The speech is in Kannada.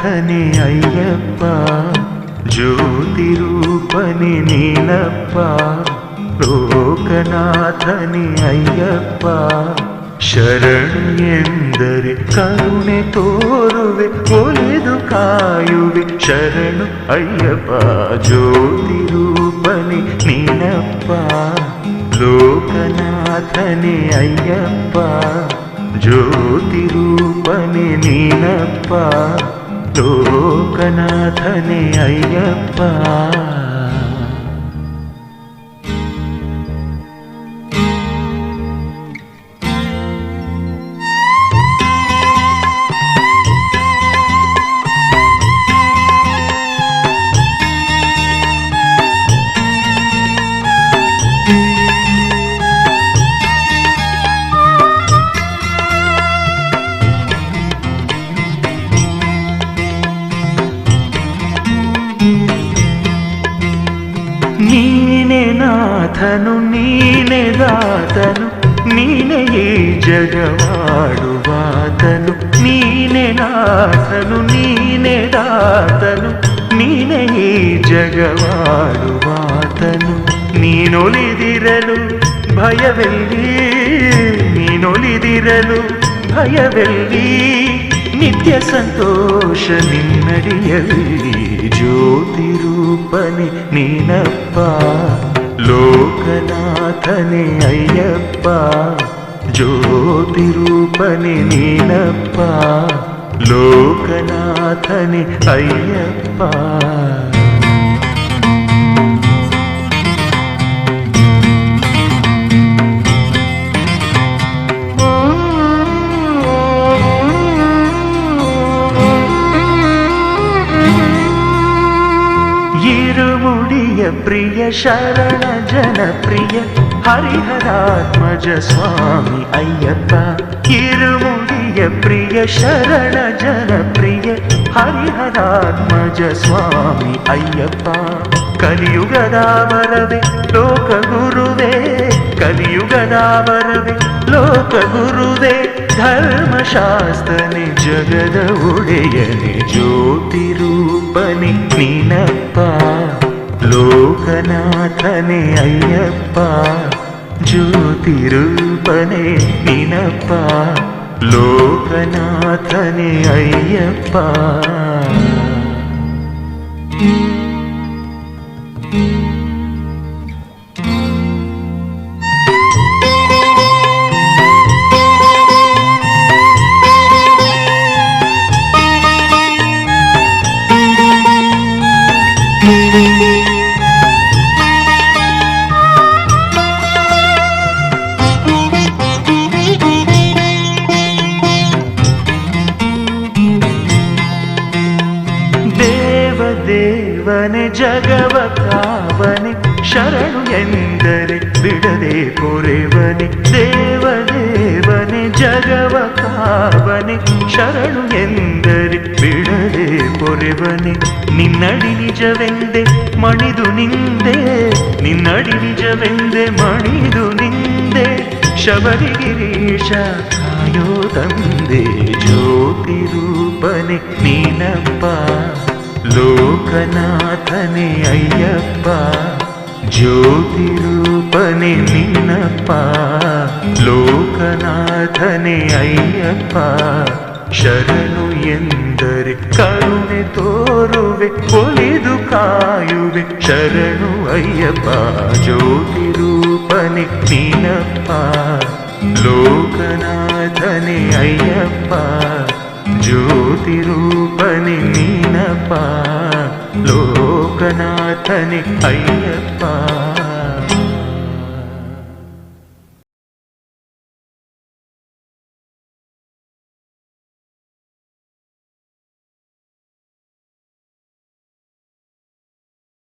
ಲೋಕನಾಥನೇ ಅಯ್ಯಪ್ಪ, ಜ್ಯೋತಿ ರೂಪನೆ ನೀನಪ್ಪ. ಲೋಕನಾಥನೇ ಅಯ್ಯಪ್ಪ, ಶರಣು ಎಂದರೆ ಕರುಣೆ ತೋರುವೆ, ಒಲಿದು ಕಾಯುವೆ. ಶರಣು ಅಯ್ಯಪ್ಪ, ಜ್ಯೋತಿ ರೂಪನೆ ನೀನಪ್ಪ. ಲೋಕನಾಥನೇ ಅಯ್ಯಪ್ಪ, ಜ್ಯೋತಿ ರೂಪನೆ ನೀನಪ್ಪ. ಲೋಕನಾಥನೇ ಅಯ್ಯಪ್ಪ. ನೀನೆ ನಾಥನು, ನೀನೆ ದಾತನು, ನೀನೆ ಈ ಜಗವಾಡುವಾತನು. ನೀನೆ ನಾಥನು, ನೀನೆ ದಾತನು, ನೀನೆ ಈ ಜಗವಾಡುವಾತನು. ನೀನೊಲಿದಿರಲು ಭಯವೆಲ್ಲಿ, ನೀನೊಲಿದಿರಲು ಭಯವೆಲ್ಲಿ. ನಿತ್ಯ ಸಂತೋಷ ನಿನ್ನಡಿಯಲ್ಲಿ, ಜ್ಯೋತಿ ರೂಪನೆ ನೀನಪ್ಪ. ಲೋಕನಾಥನೇ ಅಯ್ಯಪ್ಪ, ಜ್ಯೋತಿ ರೂಪನೆ ನೀನಪ್ಪ. ಲೋಕನಾಥನೇ ಅಯ್ಯಪ್ಪ. ಇರುಮುಡಿಯ ಪ್ರಿಯ ಶರಣ ಜನಪ್ರಿಯ ಹರಿಹರಾತ್ಮಜ ಸ್ವಾಮಿ ಅಯ್ಯಪ್ಪ. ಇರುಮುಡಿಯ ಪ್ರಿಯ ಶರಣ ಜನಪ್ರಿಯ ಹರಿಹರಾತ್ಮಜ ಸ್ವಾಮಿ ಅಯ್ಯಪ್ಪ. ಕಲಿಯುಗದಾವರವೇ ಲೋಕ ಗುರುವೇ, ಕಲಿಯುಗದಾವರವೇ ಲೋಕ ಗುರುವೇ. ಧರ್ಮಶಾಸ್ತ್ರನೆ ಜಗದ ಒಡೆಯನೆ, ಜ್ಯೋತಿ ರೂಪನೆ ನೀನಪ್ಪ. ಲೋಕನಾಥನೇ ಅಯ್ಯಪ್ಪ, ಜ್ಯೋತಿ ರೂಪನೆ ನೀನಪ್ಪ. ಲೋಕನಾಥನೇ ಅಯ್ಯಪ್ಪ. ದೇವನೇ ಜಗವ ಕಾವನೆ, ಶರಣು ಎಂದರೆ ಬಿಡದೆ ಪೊರೆವನೆ. ದೇವದೇವನೇ ಜಗವ ಕಾವನೆ, ಶರಣು ಎಂದರೆ ಬಿಡದೆ ಪೊರೆವನೆ. ನಿನ್ನಡಿ ನಿಜವೆಂದೆ ಮಣಿದು ನಿಂದೆ, ನಿನ್ನಡಿ ನಿಜವೆಂದೆ ಮಣಿದು ನಿಂದೆ. ಶಬರಿಗಿರೀಶ ಕಾಯೋ ತಂದೆ, ಜ್ಯೋತಿ ರೂಪನೆ ನೀನಪ್ಪ. ಲೋಕನಾಥನೇ ಅಯ್ಯಪ್ಪ, ಜ್ಯೋತಿ ರೂಪನೆ ನೀನಪ್ಪ. ಲೋಕನಾಥನೇ ಅಯ್ಯಪ್ಪ, ಶರಣು ಎಂದರೆ ಕರುಣೆ ತೋರುವೆ, ಒಲಿದು ಕಾಯುವೆ. ಶರಣು ಅಯ್ಯಪ್ಪ, ಜ್ಯೋತಿ ರೂಪನೆ ನೀನಪ್ಪ. ಲೋಕನಾಥನೇ ಅಯ್ಯಪ್ಪ, ಜ್ಯೋತಿ ರೂಪನೆ ನೀನಪ್ಪ. ಲೋಕನಾಥನೇ ಅಯ್ಯಪ್ಪ.